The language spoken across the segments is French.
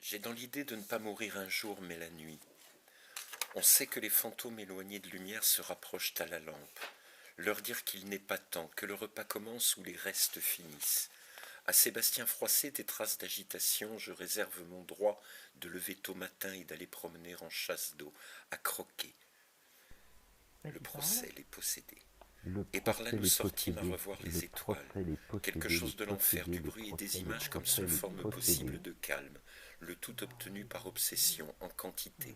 J'ai dans l'idée de ne pas mourir un jour, mais la nuit. On sait que les fantômes éloignés de lumière se rapprochent à la lampe. Leur dire qu'il n'est pas temps, que le repas commence ou les restes finissent. À Sébastien Froissé, des traces d'agitation, je réserve mon droit de lever tôt matin et d'aller promener en chasse d'eau, à croquer. Le procès, les possédés. Le Et par là procès nous les sortîmes à possédés, revoir le les étoiles. procès les Quelque possédés, chose le de l'enfer, possédé, du le bruit et des procès, le images comme procès, seule les forme possédés. possible de calme, le tout obtenu par obsession, en quantité.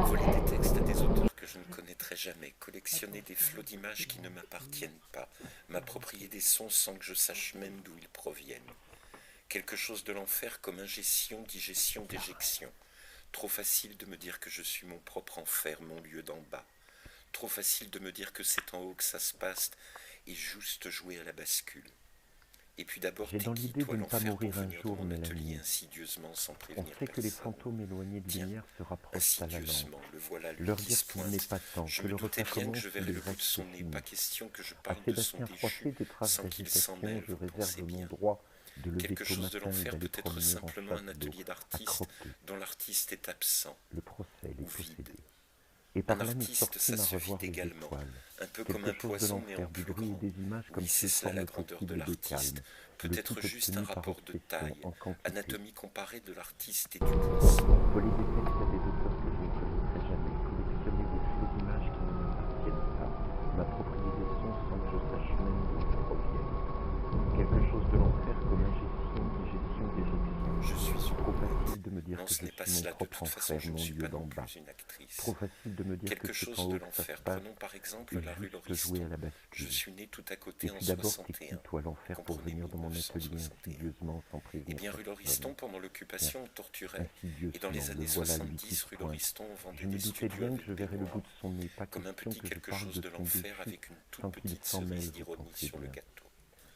Voler des textes à des auteurs que je ne connaîtrai jamais, collectionner des flots d'images qui ne m'appartiennent pas, m'approprier des sons sans que je sache même d'où ils proviennent. Quelque chose de l'enfer comme ingestion, digestion, déjection. Trop facile de me dire que je suis mon propre enfer, mon lieu d'en bas. Trop facile de me dire que c'est en haut que ça se passe et juste jouer à la bascule. Et puis d'abord, J'ai t'es dans qui, l'idée toi, de ne pas l'enfer, pour mourir un venir dans jour, mon mais la atelier nuit. insidieusement sans On prévenir sait que les personne? fantômes éloignés de Tiens, lumière se rapprochent à la insidieusement, lampe. le voilà lui Leur qui dire se qu'il n'est pointe. pas temps, Je que me le doutais repas bien que commence je ou verrais les le bout de restes son nez, pas finissent. question que je À parle de son Sébastien Froissé, déchu, des traces sans qu'il s'en d'agitation, mêle, je vous pensez réserve mon bien. droit de lever Quelque tôt chose de matin et l'enfer d'aller peut être promener en simplement un chasse d'eau, atelier à d'artiste croquer. dont l'artiste est absent Le procès les ou vide. possédés. Et Un par là nous artiste, ça sortîmes à se vide revoir les également, étoiles. un peu comme Quelque un chose de poison mais en l'enfer, du plus bruit et grand. des images comme Oui, c'est seule cela la forme grandeur de possible de l'artiste, calme, peut le être tout juste un obtenu par rapport de obsession, taille, en quantité. anatomie comparée de l'artiste et du poisson. Voler des textes à des auteurs que je ne connaîtrai jamais, collectionner des flots d'images qui ne m'appartiennent pas, m'approprier des sons sans que je sache même d'où ils proviennent. Quelque chose de l'enfer comme ingestion, digestion, déjection. Je suis Trop une facile bête. de me dire Non, que ce je n'est pas suis mon cela. De propre toute façon, enfer, je ne mon suis lieu pas non d'en bas. plus une actrice. Trop facile de me dire que Quelque c'est chose en de haut que ça l'enfer. se passe, Prenons par exemple et la rue juste jouer Lauriston. à la Je bascule. suis né tout à côté Et en puis d'abord, t'es qui, 61. toi, l'enfer, pour Comprenez venir dans mon atelier 1961. insidieusement sans Eh prévenir bien, rue personne? Lauriston, pendant Tiens, l'occupation, on torturait. Et dans insidieusement, les le années voilà lui qui 70, se rue pointe. Lauriston, on Je vendait me des doutais studios bien que je avec verrais le bout baignoires, de son nez, pas comme un question petit que je quelque parle chose de de son l'enfer déchu, avec une toute sans qu'il petite s'en mêle, cerise vous d'ironie pensez sur le bien. gâteau.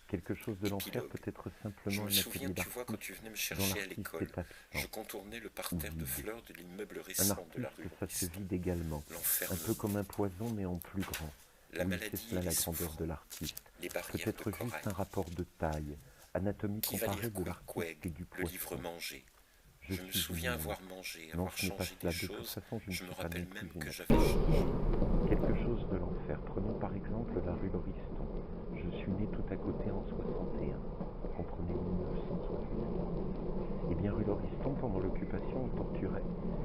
Quelque chose de l'enfer Épilogue. peut être Je simplement me un souviens, atelier tu vois, quand d'artiste tu venais me dont chercher à l'artiste l'école, est je absent contournais le ou parterre de vide. fleurs de l'immeuble Un récent de la rue artiste, ça se Lauriston. vide également, L'enfer un me peu comme nuit. un poison mais en plus grand. La Oui, c'est maladie et cela les la grandeur de souffrants, l'artiste. les barrières de Peut-être juste corail. un rapport de taille, anatomie Qui va comparée lire de l'artiste et Queequeg, du le livre poisson. mangé? Je Je me suis souviens une ombre. avoir mangé, Non, avoir ce n'est pas changé des cela. De toute choses. façon, je ne Je me suis pas non rappelle plus même une que j'avais actrice. changé. Quelque chose de l'enfer. Prenons par exemple la rue Lauriston. Je suis né tout à côté en 61. Comprenez 1961. Eh bien, rue Lauriston, pendant l'occupation, on torturait.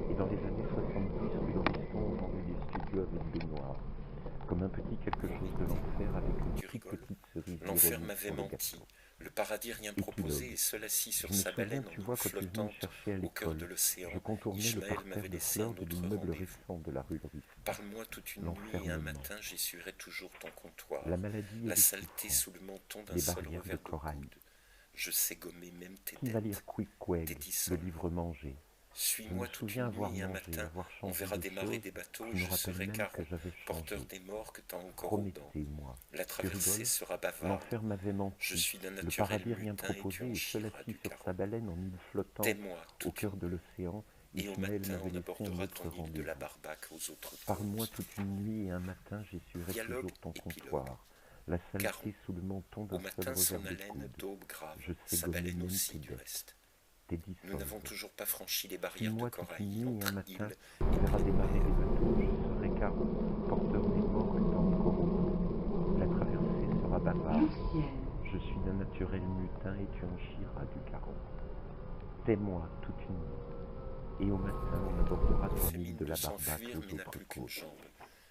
Et dans les années 70, rue Lauriston, on vendait des studios avec baignoires. Comme un petit quelque Mon chose de idée. l'enfer avec une Tu toute rigoles? petite cerise L'enfer d'ironie m'avait sur le menti. gâteau. Le paradis rien proposé Épilogue. et seul assis sur Je me sa souviens, baleine en tu eau vois, quand tu venais me flottante chercher à au cœur de l'école, l'océan, je contournais le Ishmaël parterre m'avait de laissé fleurs un de autre l'immeuble rendez-vous. récent de la rue Lauriston. Parle-moi toute une nuit et un L'enfermement. matin, j'essuierai toujours ton comptoir. La maladie et La les saleté souffrants. sous le menton d'un Les seul barrières de revers de corail. coude. Je sais gommer même tes Qui va lire dettes, tes Queequeg, le dissoluts. livre mangé? Je me Suis-moi toute souviens une avoir nuit et un mangé, matin, avoir on changé verra de démarrer choses. des bateaux Je et me je rappelle serai même que Caron, j'avais porteur changé. des morts que t'as encore aux dents. Promettez-moi. La Tu traversée rigoles? sera bavarde. L'enfer m'avait Je menti. suis d'un Le naturel paradis rien mutin et tu proposé en et seul chieras assis du sur Caron. sa baleine en île flottante Tais-moi au toute cœur une de nuit. l'océan, Et au Ishmaël matin, m'avait on laissé un abordera autre ton île de la rendez-vous. Barbaque aux autres Parle-moi causes. toute une nuit et un matin, j'essuierai Dialogue, toujours ton épilogue. comptoir. La Caron. saleté sous le menton Au d'un seul matin, revers son de haleine coude. d'aube grave, Je sais sa gommer baleine même aussi tes du dettes, reste. tes Nous n'avons dissolves. toujours pas franchi les barrières de Suis-moi toute corail une nuit et un entre matin, îles tu et verras pleine démarrer mer. des bateaux, je serai Caron, porteur des morts que t'as encore au dos. La traversée sera bavarde. Je suis d'un naturel mutin et tu en chieras du Caron. Tais-moi toute une nuit. Et au matin, on abordera Il ton fait île mine de de la Barbaque s'enfuir, mais aux n'a autres plus qu'une côtes. jambe.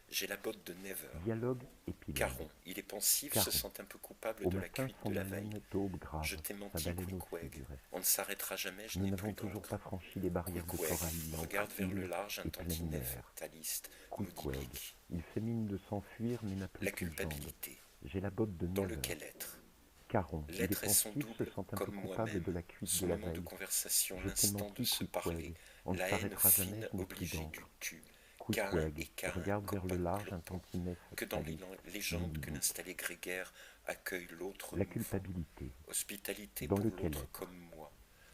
J'ai la botte de Never. Dialogue épilogue. Caron, il est pensif, se Caron. sent un peu coupable Au de la matin, cuite de son la veille. haleine d'aube grave, Je t'ai sa menti, baleine aussi Queequeg. du reste. On ne s'arrêtera jamais, je Nous n'ai n'avons plus toujours d'encre. pas franchi les barrières de Queequeg, corail regarde entre vers le île large un et pleine tantinet mer. fataliste, Queequeg. modiblique. Il fait mine de s'enfuir mais n'a plus La qu'une jambe. culpabilité, J'ai la botte de dans Never. lequel être. Caron, il est L'être est son pensif, se double, sent un peu comme coupable moi-même, de la cuite son de la moment de veille. conversation, Je t'ai l'instant de menti, se Queequeg. parler, On ne la haine s'arrêtera jamais, fine je n'ai plus obligée du d'encre. tu, Cain Queequeg, et Cain, regarde vers le copain large un clopin, tantinet que dans les fataliste, légendes que mimique. l'installé grégaire accueille l'autre La nouveau. culpabilité, Hospitalité dans pour lequel l'autre être. comme moi,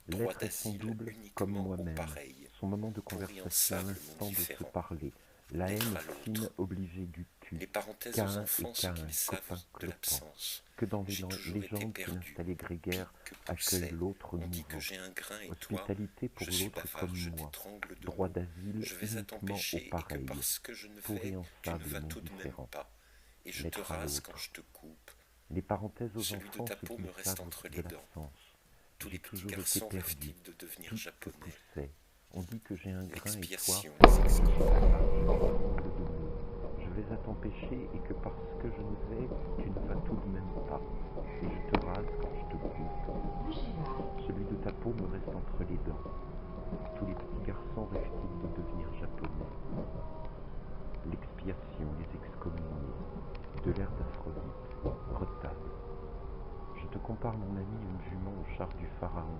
droit L'être est son d'asile double comme uniquement au moi-même, pareil, son moment de pourri en conversation, sable, mon l'instant de se différent, parler, la d'être haine à fine l'autre. obligée du tu, Les parenthèses aux Caïn et enfants ce Caïn, qu'ils savent copain de clopin, l'absence. que dans les J'ai toujours été légendes qu'une perdu, installée grégaire pique accueille poussait. l'autre On dit que mouvant. j'ai un grain et toi, Hospitalité pour je suis l'autre bavard, comme je moi, t'étrangle de droit mots. d'asile Je vais à uniquement au t'empêcher et que pareil, parce que je ne pourri vais, en tu ne sable vas mon tout de même différent, pas. Et je te l'être à rase quand l'autre. je te coupe. Les parenthèses aux Celui de enfants, ta ce peau qu'ils me reste savent entre de les dents. l'absence. Tous J'ai les petits toujours été garçons perdu, rêvent-ils de devenir tout se japonais. poussait. On dit que j'ai un grain et toi, L'expiation, les je excommuniés. je vais à t'empêcher et que parce que je ne vais, tu ne vas tout de même pas. Et je te rase quand je te coupe. Celui de ta peau me reste entre les dents. Tous les petits garçons rêvent-ils de devenir japonais. L'expiation, les excommuniés, de l'air d'Aphrodite, retable. Je te compare, mon ami, une jument au char du pharaon.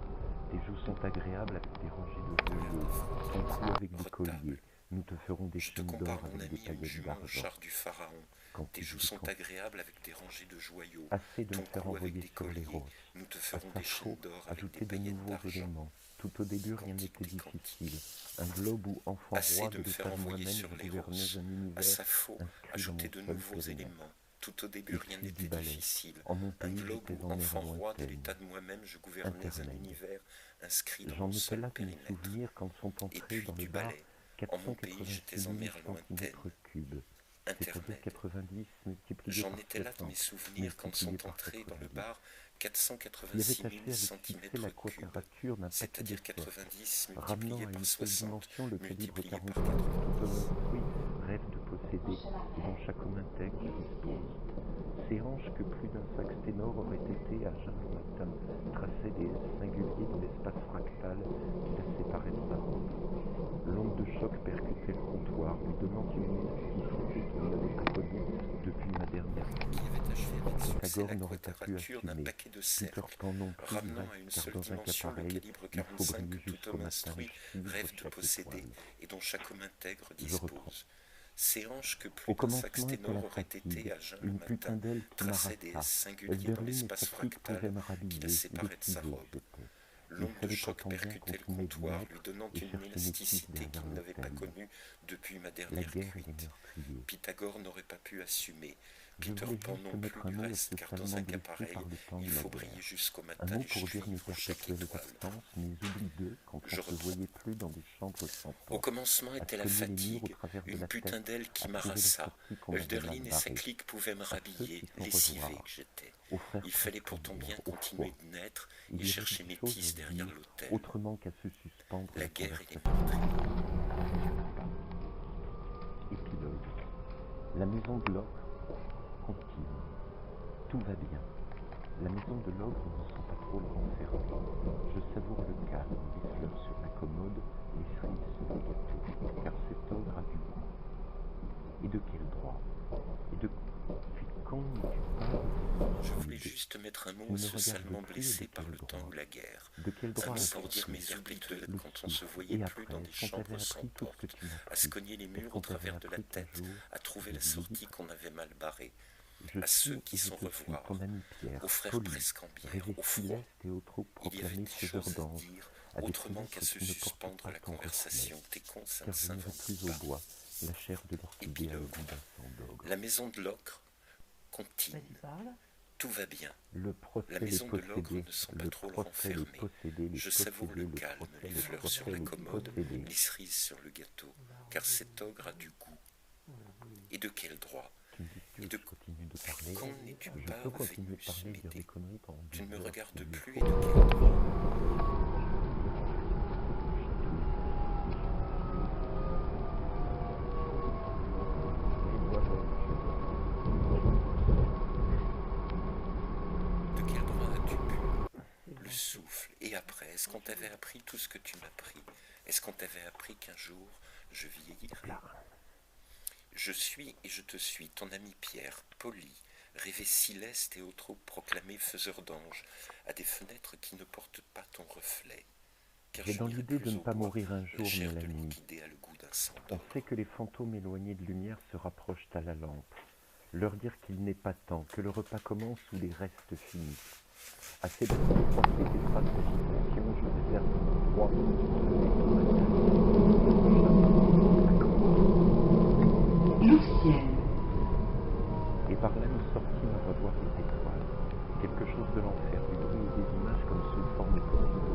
Tes joues sont agréables avec des rangées de joyaux, ton cou avec des colliers. Nous te ferons des Je te films compare, d'or mon avec des ami, à une paillettes jument au d'argent. char du pharaon. Tes joues sont agréables avec des rangées de joyaux. Assez de Ton me faire cou avec envoyer des sur les colliers. roses. Nous te À ferons ça des chaînes faut d'or avec des ajouter de paillettes nouveaux d'argent. éléments. Tout au début, rien n'était difficile. Un globe où, enfant Assez roi de de me faire l'état de envoyer moi-même, sur je les gouvernais roses. un À univers ça faut inscrit dans ajouter mon de seul nouveaux périmètre. éléments. Tout au début, Et rien puis du n'était ballet. difficile. En mon Un pays, globe j'étais où, en mer enfant roi de lointaine. l'état de moi-même, je gouvernais un Intermède. univers inscrit dans J'en mon étais seul là de mes périmètre. souvenirs quand sont Et entrés puis dans le du bar ballet. En mon pays, 486 j'étais en 000 mer lointaine. centimètres cubes, c'est-à-dire Intermède. 90 multiplié J'en par étais là de 60, mes souvenirs quand multiplié sont par entrés dans le 90. bar Il avait 486 taché 000 avec succès centimètres la cubes, quadrature d'un paquet de c'est-à-dire cercles, 90 ramenant multiplié à par une seule 60 dimension le calibre multiplié 40 par tout 90. construit, rêve de posséder, et dont chaque homme intègre dispose. Ces hanches que plus d'un sax ténor aurait été à jeun le matin, traçaient des singuliers dans l'espace fractal qui la séparait de sa robe. L'onde de choc percutait le comptoir, lui donnant une élasticité qu'il n'avait pas connue depuis ma dernière Qui crise. avait achevé avec succès Pythagore la n'aurait pas pu quadrature d'un assumer, paquet de Peter cercles, Pan non plus du ramenant à reste, une car seule dans un cas dimension le pareil, calibre il faut 45 briller que tout jusqu'au homme matin instruit et rêve suivre de chaque posséder étoile. et dont chaque homme intègre Je reprends. dispose. Ces hanches que Au plus d'un sax commencement était ténor la aurait été fatigue, à jeun le une putain matin, d'aile qui traçaient des m'arrasa. singuliers dans Elberlin et l'espace sa clique pouvaient fractal me qui la rhabiller, séparait de sa décrivé robe. j'étais. L'onde Il de fallait choc pourtant bien percutait le continuer de comptoir, naître lui donnant et une chercher mes tiges élasticité qu'il derrière n'avait pas l'autel. connue depuis ma La dernière guerre et les cuite. meurtriers. Pythagore n'aurait pas pu assumer. Je Peter voulais Pan juste non mettre plus un du mot à reste, ce car dans salement un cas blessé pareil, par le temps il de la faut guerre. briller jusqu'au Un matin mot les pour dire chevilles mes pour chaque perpétuelles étoile. absences, mes oublis d'eux quand Je on se reprends. voyait plus dans des chambres sans Au porte, commencement à était la cogner les murs au fatigue, travers de une la putain tête, d'aile qui à trouver la m'arrasa. sortie qu'on avait mal Hölderlin et sa barrée. clique pouvaient me À ceux rhabiller, qui sont lessivé revoir, que j'étais. aux frères Il fallait presque pourtant bien au continuer froid. de naître Il et y avait chercher des mes choses tiges à derrière dire, l'autel. autrement qu'à se suspendre La la guerre et les conversation. meurtriers. Épilogue. La maison de l'ogre continue. Tout va bien. La maison de l'ogre ne sent pas trop le renfermer. Je savoure le calme, les fleurs sur la commode, les cerises sur le gâteau, car cet ogre a du goût. Et de quel droit? Et depuis quand n'es-tu pas Je voulais idée? juste mettre un Tu mot ne à me ce regardes salement plus, et blessé de par quel le temps droit? ou la guerre. De quel Un droit mot as-tu pour dire mes pris oublis le quand on se souffle? voyait Et plus dans après, des est-ce qu'on chambres t'avait sans appris tout ce que porte, tu m'as à se pris? cogner les Est-ce murs qu'on au travers t'avait de la appris qu'un tête, jour, à trouver je la sortie qu'on avait mal barrée, Je à suis ceux et qui je sont te suis, revoir, ton ami Pierre, aux frères poli, presque en bière, rêvé au froid. céleste et au trop Il y avait proclamé des faiseur choses à d'ange, dire, à des autrement qu'à touristes se qui ne portent suspendre pas la ton reflet, conversation. Tes cons, ça ne car je n'irai s'invente plus au pas. bois, la chair de l'orchidée a le Épilogue. goût d'un sang d'ogre. La maison de l'ocre continue. Vas-y, parle. Tout va bien. Le procès La les maison de l'ogre possédés, ne sent pas le trop le procès les renfermer. possédés, les Je savoure le possédés, le calme, procès les les fleurs sur procès la les commode, possédés. les cerises sur le gâteau, car cet ogre a du goût. Et de quel droit? Tu me dis que Et je de continue de parler. quand n'es-tu Je pas peux continuer de Vénus, parler et dire Médée? des conneries pendant Tu ne 10 me heures, regardes s'il le plus et faut. de quel droit? De quel droit as-tu pu? Le souffle. Et après, est-ce qu'on t'avait appris tout ce que tu m'as pris? Est-ce qu'on t'avait appris qu'un jour je vieillirai? Je suis et je te suis, ton ami Pierre, poli, rêvé si leste et au trop proclamé faiseur d'ange, à des fenêtres qui ne portent pas ton reflet. Car J'ai je dans n'irai l'idée de plus ne au pas bois, mourir un la jour, chair de Mélanie. l'orchidée a le goût d'un sang On d'or. sait que les fantômes éloignés de lumière se rapprochent à la lampe. Leur dire qu'il n'est pas temps, que le repas commence ou les restes finissent. Assez de froisser tes phrases d'agitation, je réserve froid, Lucienne. et par là nous sortîmes à revoir les étoiles, quelque chose de l'enfer, du bruit et des images comme sous forme de